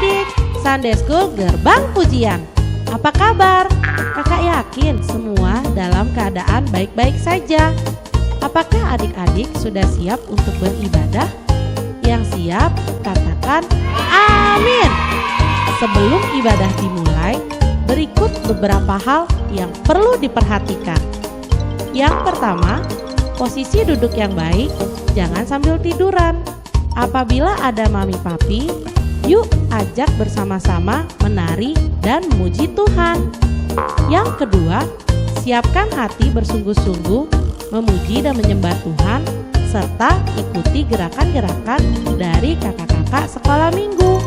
adik-adik, Sunday School Gerbang Pujian. Apa kabar? Kakak yakin semua dalam keadaan baik-baik saja. Apakah adik-adik sudah siap untuk beribadah? Yang siap, katakan amin. Sebelum ibadah dimulai, berikut beberapa hal yang perlu diperhatikan. Yang pertama, posisi duduk yang baik, jangan sambil tiduran. Apabila ada mami papi, yuk ajak bersama-sama menari dan memuji Tuhan. Yang kedua, siapkan hati bersungguh-sungguh memuji dan menyembah Tuhan, serta ikuti gerakan-gerakan dari kakak-kakak sekolah minggu.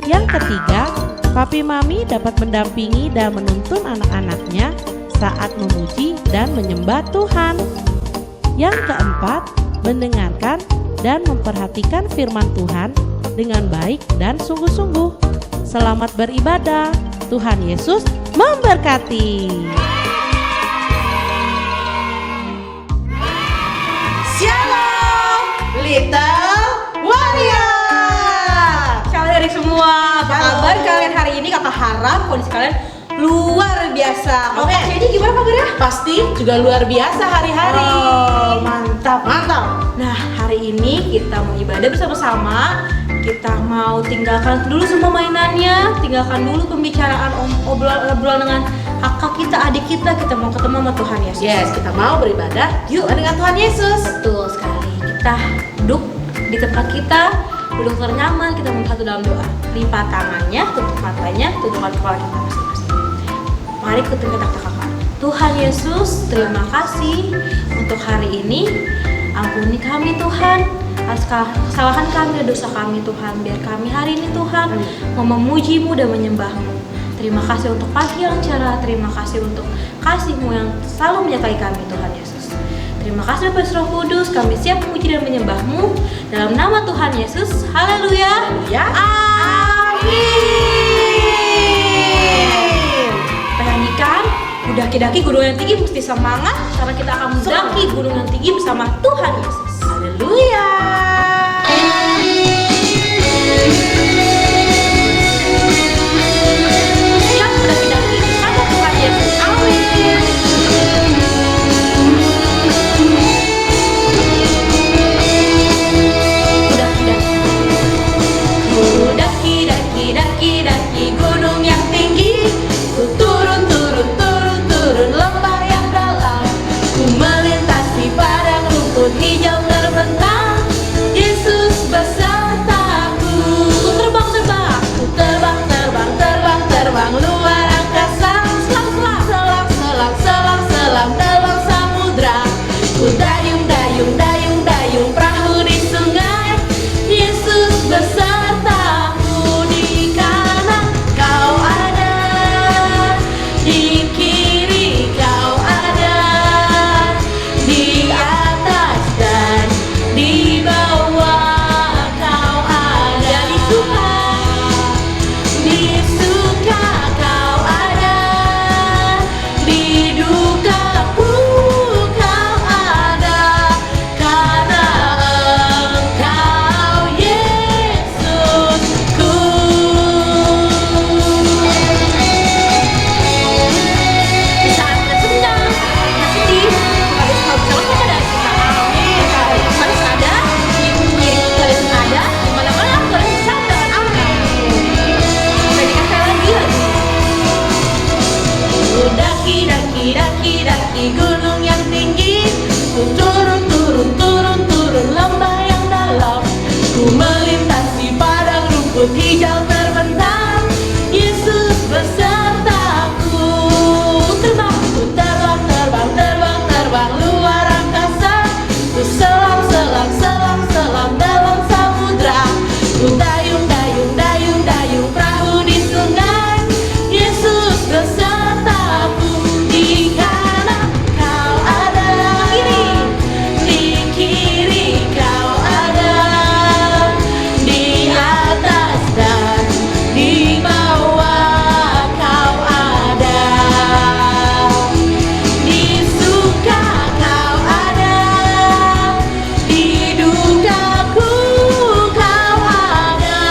Yang ketiga, papi mami dapat mendampingi dan menuntun anak-anaknya saat memuji dan menyembah Tuhan. Yang keempat, mendengarkan dan memperhatikan firman Tuhan dengan baik dan sungguh-sungguh. Selamat beribadah. Tuhan Yesus memberkati. Shalom, Little Warrior. Shalom dari semua. Apa kabar kalian hari ini? Kakak harap kondisi kalian luar biasa. Oke. Jadi gimana kabarnya? Pasti juga luar biasa hari-hari. Oh, mantap. Mantap. Nah, hari ini kita mau ibadah bersama-sama. Kita mau tinggalkan dulu semua mainannya, tinggalkan dulu pembicaraan obrolan dengan kakak kita, adik kita. Kita mau ketemu sama Tuhan Yesus. Yes, kita mau beribadah yuk dengan Tuhan Yesus. Betul sekali. Kita duduk di tempat kita, duduk ternyaman, kita menyatu dalam doa. Lipat tangannya, tutup matanya, tundukkan kepala kita masing-masing. Mari kita kata kakak. Tuhan Yesus, terima kasih untuk hari ini. Ampuni kami Tuhan atas kesalahan kami dan dosa kami Tuhan. Biar kami hari ini Tuhan mau memuji-Mu dan menyembah-Mu. Terima kasih untuk pagi yang cerah. Terima kasih untuk kasih-Mu yang selalu menyertai kami Tuhan Yesus. Terima kasih Bapak Roh Kudus. Kami siap memuji dan menyembah-Mu dalam nama Tuhan Yesus. Haleluya. Ya. Amin. Kita nyanyikan Daki-daki gunung yang tinggi, mesti semangat karena kita akan mendaki gunung yang tinggi bersama Tuhan Yesus. Haleluya. Siap mendaki-daki bersama Tuhan Yesus. Amin. Daki-daki gunung yang tinggi, ku turun lembah yang dalam, ku melintasi padang rumput hijau terbentang. Yesus besertaku. Ku terbang luar angkasa, selam dalam samudra. Ku dayung perahu di sungai. Yesus besertaku. Di kanan kau ada, di kiri kau ada, di atas dan di bawah kau ada. Di suka kau ada, di dukaku kau ada, karena Engkau Yesusku. Di saat kita senang, kita sedih, kalian semua bisa lepas dari kita. Kalian ada, di kiri kalian ada, di mana-mana kalian bisa. Amin. Kita sekali lagi. Daki gunung yang tinggi, ku turun lembah yang dalam, ku melintasi padang rumput hijau terbentang. Yesus besertaku. Ku terbang luar angkasa, ku selam dalam samudra. Ku dayung perahu di sungai. Yesus besertaku. Di kanan kau ada, di kiri kau ada, di atas dan di bawah kau ada, di suka kau ada, di dukaku kau ada,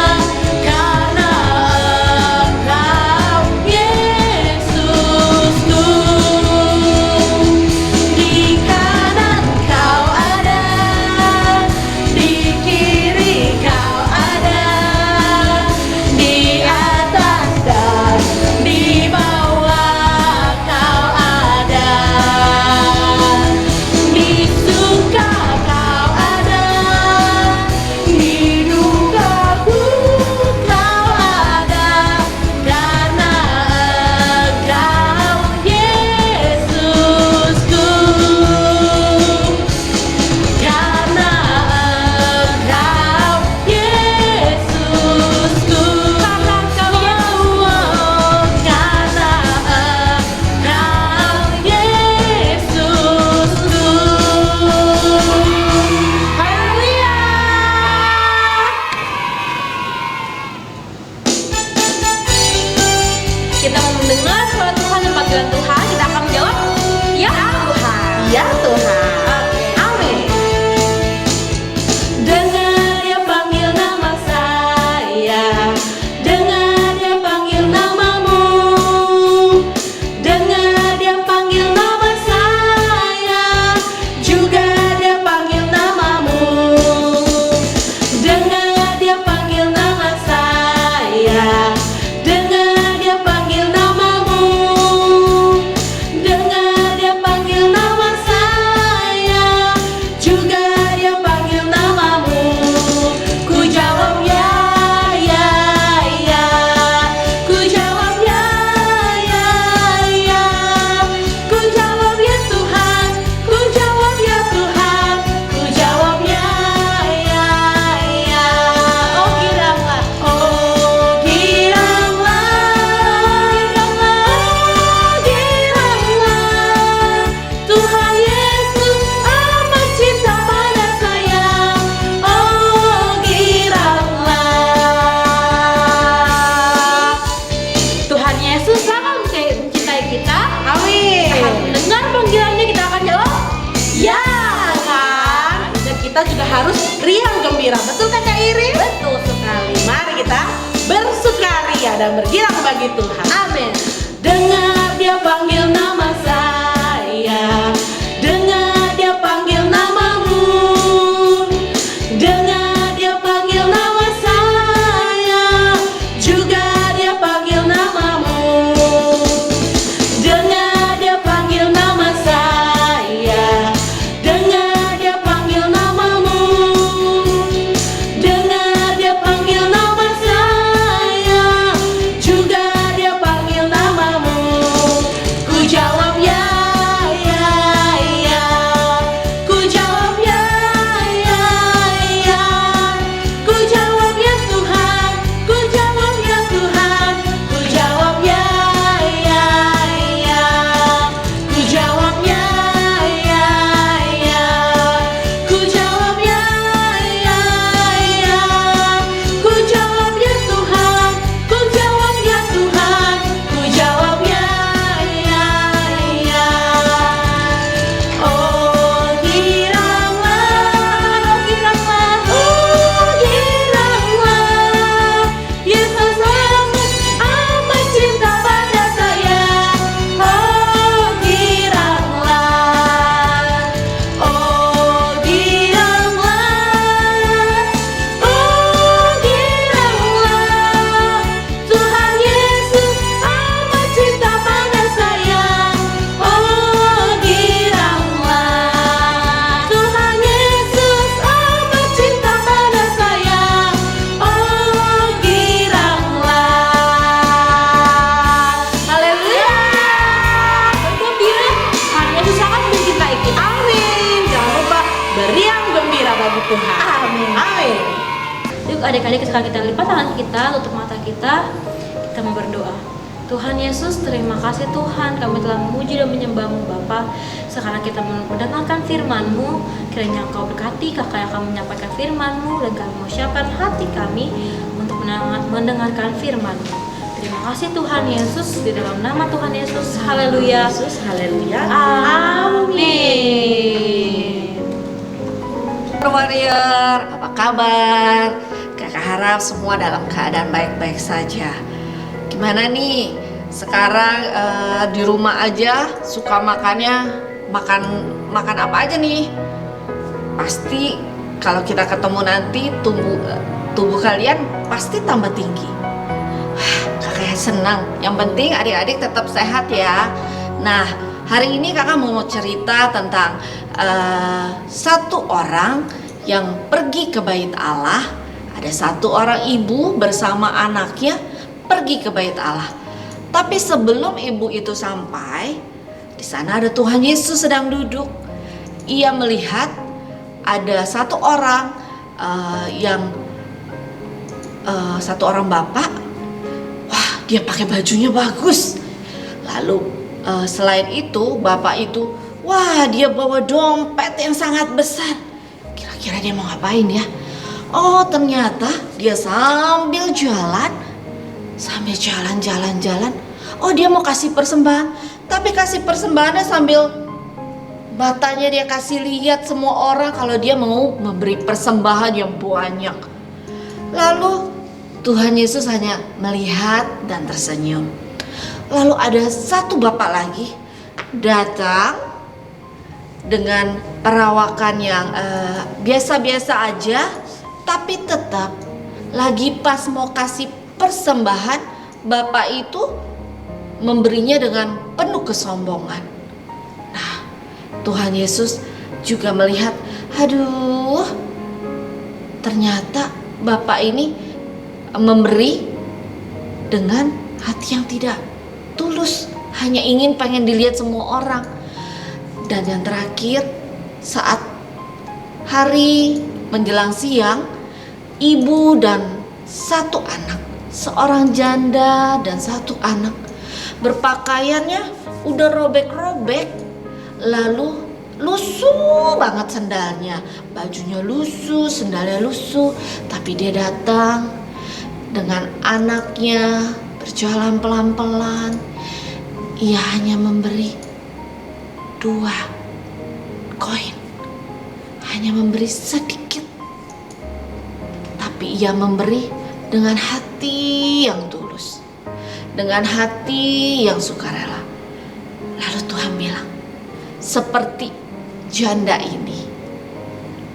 duduk adik-adik, sekarang kita lipat tangan kita, tutup mata kita mau berdoa. Tuhan Yesus, terima kasih Tuhan, kami telah memuji dan menyembah-Mu Bapa. Sekarang kita mendengarkan firman-Mu, kiranya Engkau berkati kakak yang akan menyampaikan firman-Mu, dan kami mau siapkan hati kami untuk mendengarkan firman-Mu. Terima kasih Tuhan Yesus, di dalam nama Tuhan Yesus, haleluya. Yesus, haleluya. Amin. Warrior, apa kabar? Kakak harap semua dalam keadaan baik-baik saja. Gimana nih? Sekarang di rumah aja suka makan apa aja nih? Pasti kalau kita ketemu nanti tubuh kalian pasti tambah tinggi. Kakak senang. Yang penting adik-adik tetap sehat ya. Nah, hari ini kakak mau cerita tentang satu orang yang pergi ke bait Allah. Ada satu orang ibu bersama anaknya pergi ke bait Allah. Tapi sebelum ibu itu sampai, di sana ada Tuhan Yesus sedang duduk. Ia melihat ada satu orang satu orang bapak. Wah, dia pakai bajunya bagus. Lalu selain itu, bapak itu, wah, dia bawa dompet yang sangat besar. Kira-kira dia mau ngapain ya? Oh, ternyata dia sambil jalan. Oh, dia mau kasih persembahan. Tapi kasih persembahannya sambil matanya dia kasih lihat semua orang kalau dia mau memberi persembahan yang banyak. Lalu Tuhan Yesus hanya melihat dan tersenyum. Lalu ada satu bapak lagi datang dengan perawakan yang biasa-biasa aja, tapi tetap lagi pas mau kasih persembahan, bapak itu memberinya dengan penuh kesombongan. Nah, Tuhan Yesus juga melihat, aduh, ternyata bapak ini memberi dengan hati yang tidak tulus, hanya pengen dilihat semua orang. Dan yang terakhir, saat hari menjelang siang, ibu dan satu anak, seorang janda dan satu anak, berpakaiannya udah robek-robek, lalu lusuh banget sendalnya, bajunya lusuh, sendalnya lusuh. Tapi dia datang dengan anaknya, berjalan pelan-pelan. Ia hanya memberi 2 koin, hanya memberi sedikit, tapi ia memberi dengan hati yang tulus, dengan hati yang sukarela. Lalu Tuhan bilang, seperti janda ini,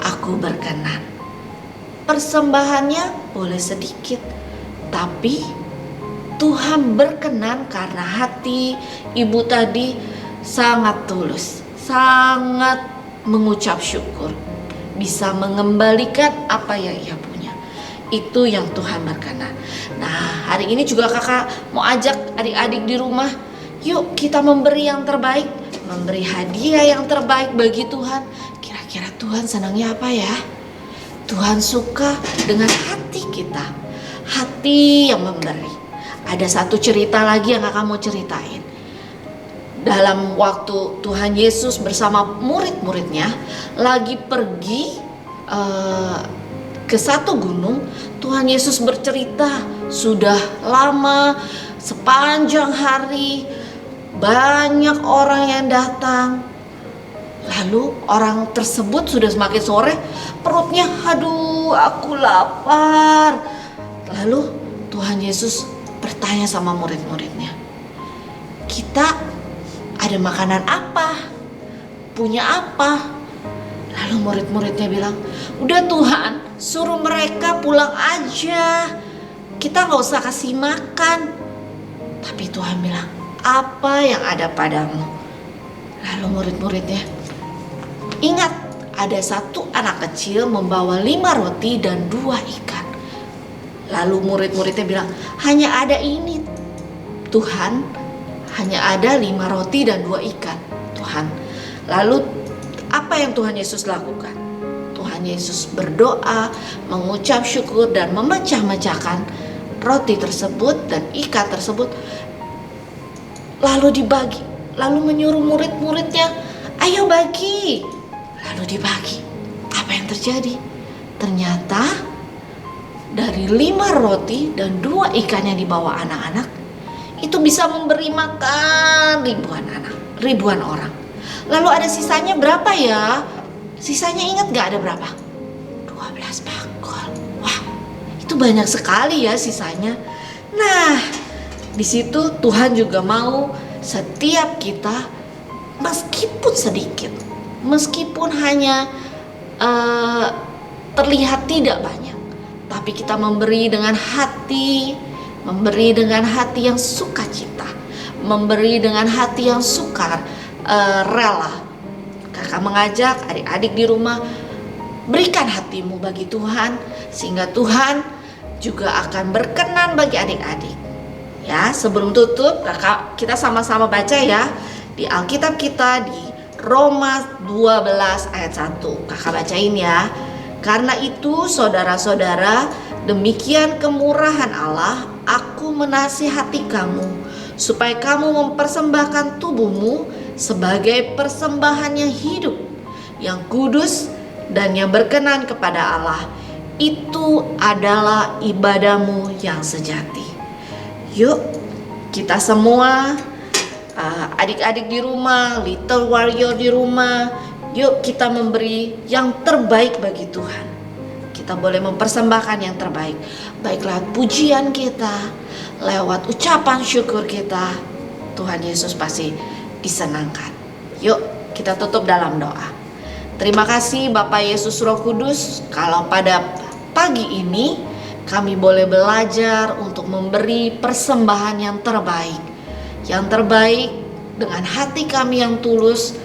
aku berkenan. Persembahannya boleh sedikit, tapi Tuhan berkenan karena hati ibu tadi sangat tulus, sangat mengucap syukur, bisa mengembalikan apa yang ia punya. Itu yang Tuhan berkenan. Nah, hari ini juga kakak mau ajak adik-adik di rumah, yuk kita memberi yang terbaik, memberi hadiah yang terbaik bagi Tuhan. Kira-kira Tuhan senangnya apa ya? Tuhan suka dengan hati kita, hati yang memberi. Ada satu cerita lagi yang kakak mau ceritain. Dalam waktu Tuhan Yesus bersama murid-muridnya lagi pergi ke satu gunung, Tuhan Yesus bercerita, sudah lama, sepanjang hari, banyak orang yang datang. Lalu orang tersebut sudah semakin sore, perutnya, aduh aku lapar. Lalu Tuhan Yesus bertanya sama murid-muridnya, kita ada makanan apa? Punya apa? Lalu murid-muridnya bilang, udah Tuhan, suruh mereka pulang aja, kita gak usah kasih makan. Tapi Tuhan bilang, apa yang ada padamu? Lalu murid-muridnya ingat, ada satu anak kecil membawa 5 roti dan 2 ikan. Lalu murid-muridnya bilang, hanya ada ini Tuhan, hanya ada 5 roti dan 2 ikan Tuhan. Lalu apa yang Tuhan Yesus lakukan? Tuhan Yesus berdoa, mengucap syukur dan memecah-mecahkan roti tersebut dan ikat tersebut, lalu dibagi, lalu menyuruh murid-muridnya, ayo bagi, lalu dibagi. Apa yang terjadi? Ternyata dari 5 roti dan 2 ikan yang dibawa anak-anak itu bisa memberi makan ribuan orang. Lalu ada sisanya berapa ya? Sisanya ingat gak ada berapa? 12 bakul. Wah, itu banyak sekali ya sisanya. Nah, di situ Tuhan juga mau setiap kita, meskipun sedikit, meskipun hanya terlihat tidak banyak, tapi kita memberi dengan hati yang sukacita, memberi dengan hati yang rela. Kakak mengajak adik-adik di rumah, berikan hatimu bagi Tuhan, sehingga Tuhan juga akan berkenan bagi adik-adik. Ya, sebelum tutup, kita sama-sama baca ya di Alkitab kita di Roma 12 ayat 1. Kakak bacain ya. Karena itu saudara-saudara, demikian kemurahan Allah, aku menasihati kamu supaya kamu mempersembahkan tubuhmu sebagai persembahan yang hidup, yang kudus dan yang berkenan kepada Allah. Itu adalah ibadahmu yang sejati. Yuk, kita semua, adik-adik di rumah, little warrior di rumah, yuk kita memberi yang terbaik bagi Tuhan. Kita boleh mempersembahkan yang terbaik, baik lewat pujian kita, lewat ucapan syukur kita. Tuhan Yesus pasti disenangkan. Yuk kita tutup dalam doa. Terima kasih Bapak Yesus Roh Kudus, kalau pada pagi ini kami boleh belajar untuk memberi persembahan yang terbaik dengan hati kami yang tulus,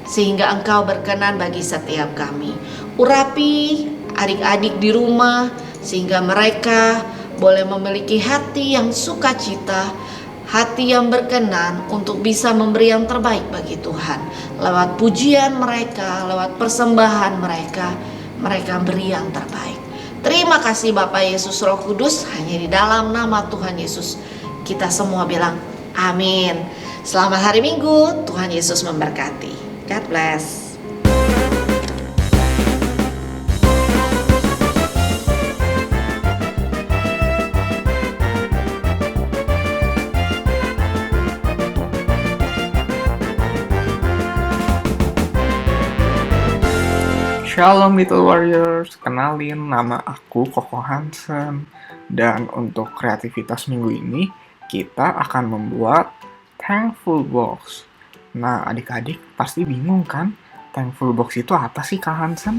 sehingga Engkau berkenan bagi setiap kami. Urapi adik-adik di rumah sehingga mereka boleh memiliki hati yang sukacita, hati yang berkenan untuk bisa memberi yang terbaik bagi Tuhan. Lewat pujian mereka, lewat persembahan mereka beri yang terbaik. Terima kasih Bapak Yesus Roh Kudus, hanya di dalam nama Tuhan Yesus kita semua bilang amin. Selamat hari Minggu, Tuhan Yesus memberkati. God bless. Shalom Little Warriors, kenalin nama aku Koko Hansen. Dan untuk kreativitas minggu ini, kita akan membuat Thankful Box. Nah, adik-adik pasti bingung kan, Thankful Box itu apa sih Kak Hansen?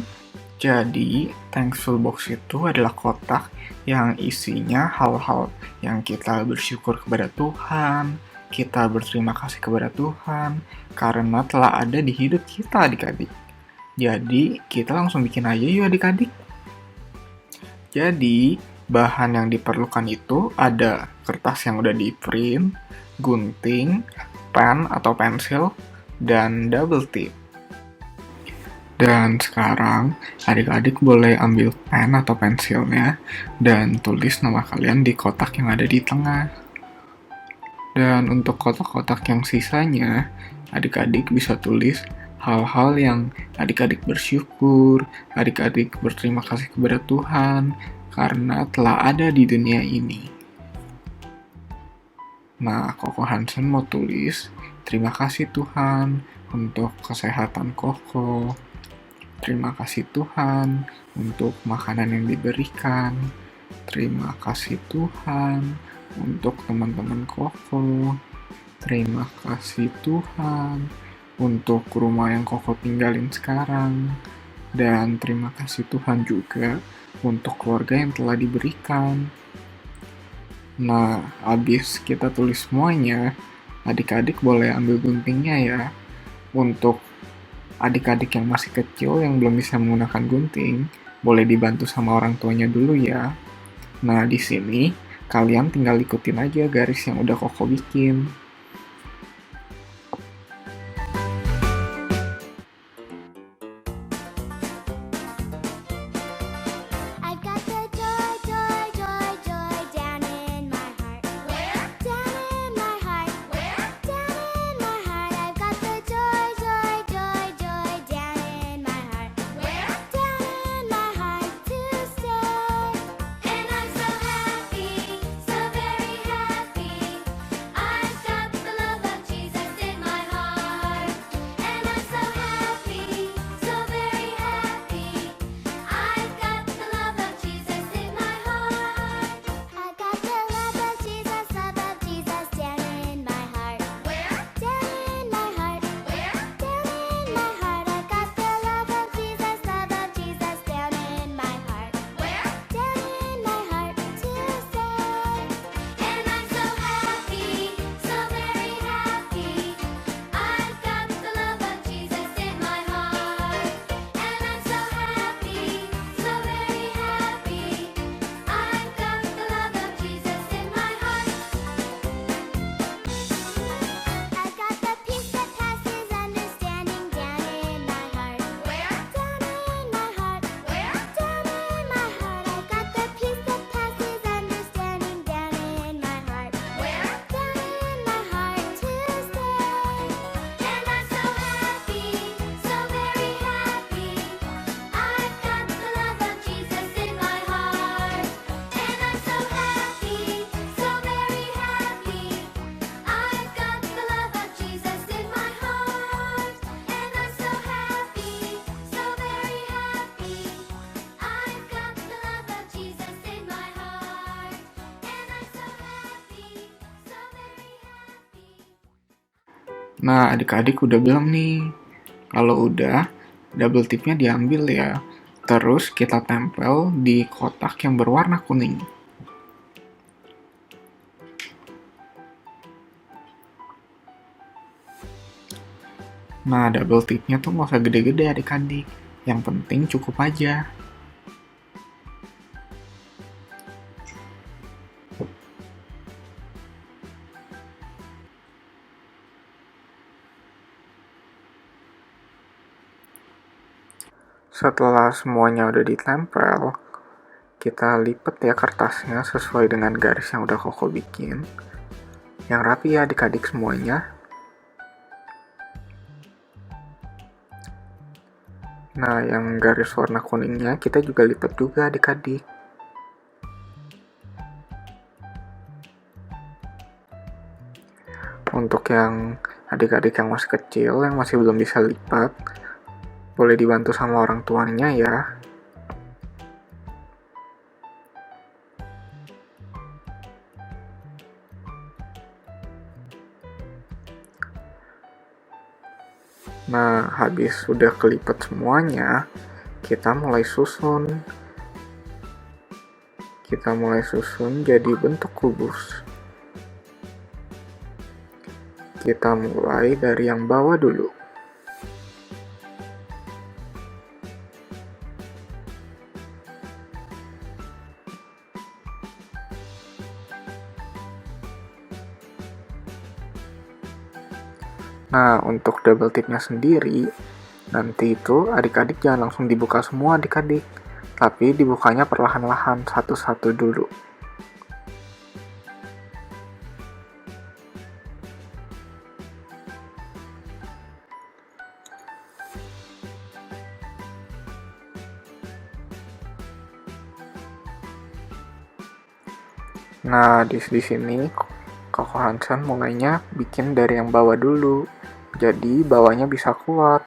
Jadi, Thankful Box itu adalah kotak yang isinya hal-hal yang kita bersyukur kepada Tuhan, kita berterima kasih kepada Tuhan, karena telah ada di hidup kita adik-adik. Jadi, kita langsung bikin aja yuk adik-adik. Jadi, bahan yang diperlukan itu ada kertas yang udah di-print, gunting, pen atau pensil, dan double tip. Dan sekarang, adik-adik boleh ambil pen atau pensilnya dan tulis nama kalian di kotak yang ada di tengah. Dan untuk kotak-kotak yang sisanya, adik-adik bisa tulis hal-hal yang adik-adik bersyukur, adik-adik berterima kasih kepada Tuhan karena telah ada di dunia ini. Nah, Koko Hansen mau tulis, terima kasih Tuhan untuk kesehatan Koko. Terima kasih Tuhan untuk makanan yang diberikan. Terima kasih Tuhan untuk teman-teman Koko. Terima kasih Tuhan untuk rumah yang Koko tinggalin sekarang. Dan terima kasih Tuhan juga untuk keluarga yang telah diberikan. Nah, habis kita tulis semuanya, adik-adik boleh ambil guntingnya ya. Untuk adik-adik yang masih kecil yang belum bisa menggunakan gunting, boleh dibantu sama orang tuanya dulu ya. Nah, di sini kalian tinggal ikutin aja garis yang udah Koko bikin. Nah, adik-adik udah belum nih? Kalau udah, double tipnya diambil ya. Terus kita tempel di kotak yang berwarna kuning. Nah, double tipnya tuh nggak usah gede-gede adik-adik. Yang penting cukup aja. Setelah semuanya udah ditempel, kita lipat ya kertasnya sesuai dengan garis yang udah Koko bikin. Yang rapi ya adik-adik semuanya. Nah, yang garis warna kuningnya kita juga lipat juga adik-adik. Untuk yang adik-adik yang masih kecil, yang masih belum bisa lipat, boleh dibantu sama orang tuanya ya. Nah, habis sudah kelipat semuanya, kita mulai susun. Kita mulai susun jadi bentuk kubus. Kita mulai dari yang bawah dulu. Nah, untuk double tipnya sendiri, nanti itu adik-adik jangan langsung dibuka semua adik-adik, tapi dibukanya perlahan-lahan satu-satu dulu. Nah, di sini Koko Hansen mulainya bikin dari yang bawah dulu, jadi bawahnya bisa kuat.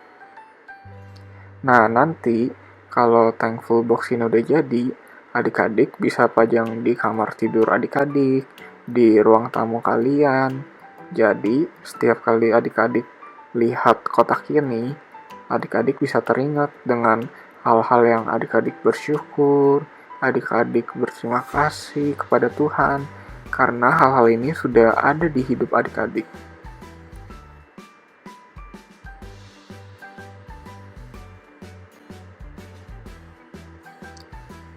Nah, nanti kalau thankful box ini udah jadi, adik-adik bisa pajang di kamar tidur adik-adik, di ruang tamu kalian. Jadi, setiap kali adik-adik lihat kotak ini, adik-adik bisa teringat dengan hal-hal yang adik-adik bersyukur, adik-adik berterima kasih kepada Tuhan, karena hal-hal ini sudah ada di hidup adik-adik.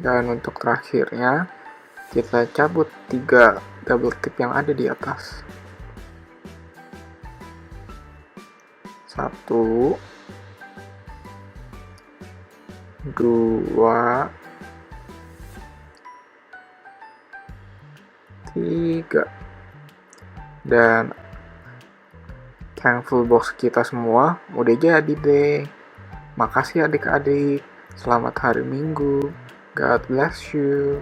Dan untuk terakhirnya, kita cabut 3 double tip yang ada di atas. 1, 2, 3. Dan thankful box kita semua udah jadi deh. Makasih adik-adik. Selamat hari Minggu. God bless you.